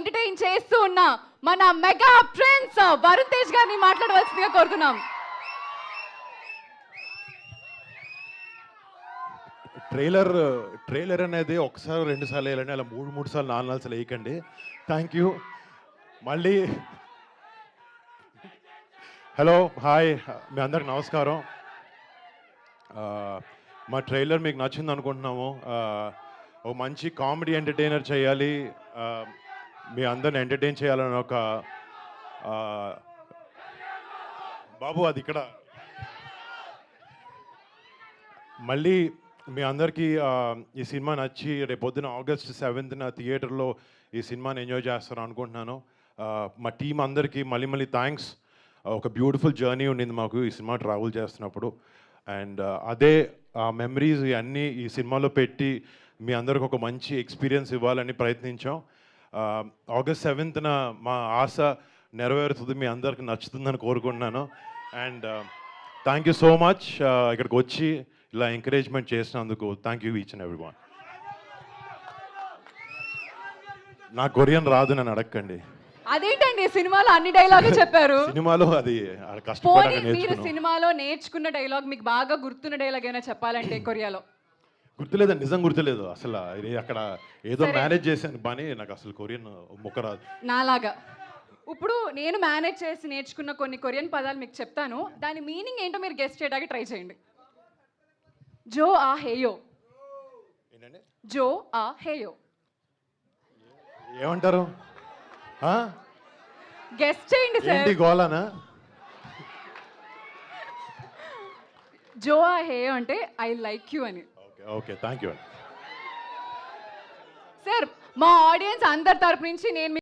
Entertain చేస్తూ ఉన్న మన మెగా ప్రిన్స్ వరుణ్ తేజ్ గారిని మాట్లాడవలసిందిగా కోరుతున్నాం. ట్రైలర్ అనేది ఒకసారి 2 సార్లు వేయాలండి, అలా 3 సార్లు 4 సార్లు వేయకండి. Thank you. మళ్ళీ హలో, హాయ్, మీ అందరికి నమస్కారం. మా ట్రైలర్ మీకు నచ్చింది అనుకుంటున్నాము. ఒక మంచి కామెడీ ఎంటర్టైనర్ చేయాలి, మీ అందరిని ఎంటర్టైన్ చేయాలని ఒక బాబు అది ఇక్కడ మళ్ళీ మీ అందరికీ ఈ సినిమా నచ్చి రేపొద్దున August 7th థియేటర్లో ఈ సినిమాని ఎంజాయ్ చేస్తాను అనుకుంటున్నాను. మా టీం అందరికీ మళ్ళీ థ్యాంక్స్. ఒక బ్యూటిఫుల్ జర్నీ ఉండింది మాకు ఈ సినిమా ట్రావెల్ చేస్తున్నప్పుడు. అండ్ అదే మెమరీస్ ఇవన్నీ ఈ సినిమాలో పెట్టి మీ అందరికి ఒక మంచి ఎక్స్పీరియన్స్ ఇవ్వాలని ప్రయత్నించాం. August 7th మా ఆశ నెరవేరుతుంది, మీ అందరికి నచ్చుతుందని కోరుకుంటున్నాను. And thank you so much ఇక్కడికి వచ్చి ఇలా ఎంకరేజ్మెంట్ చేసినందుకు. Thank you each and everyone. నా కొరియన్ రాదు, నన్ను అడగండి. అదేంటండి సినిమాలో అన్ని డైలాగులు చెప్పారు? సినిమాలో అది కష్టపడ్డాక మీరు నేర్చుకున్నాను. సినిమాలో నేర్చుకున్న డైలాగ్, మీకు బాగా గుర్తున్న డైలాగ్ ఏమైనా చెప్పాలంటే కొరియాలో? గుర్తులేదండి, నిజం గుర్తులేదు అసలు. ఇది అక్కడ ఏదో మేనేజ్ చేశాను పని, నాకు అసలు కొరియన్ ముక్క రాదు. నాలాగా ఇప్పుడు నేను మేనేజ్ చేసి నేర్చుకున్న కొన్ని కొరియన్ పదాలు మీకు చెప్తాను, దాని మీనింగ్ ఏంటో మీరు గెస్ట్ చేయడానికి ట్రై చేయండి. జో ఆ హేయో. ఏంటండి? జో ఆ హేయో ఏమంటారు? గెస్ట్ చేయండి ఏంటి సార్. గోలానా? జో ఆ హేయో అంటే ఐ లైక్ యూ అని. Okay okay, thank you. Sir మా ఆడియన్స్ అందరి తరపు నుంచి నేను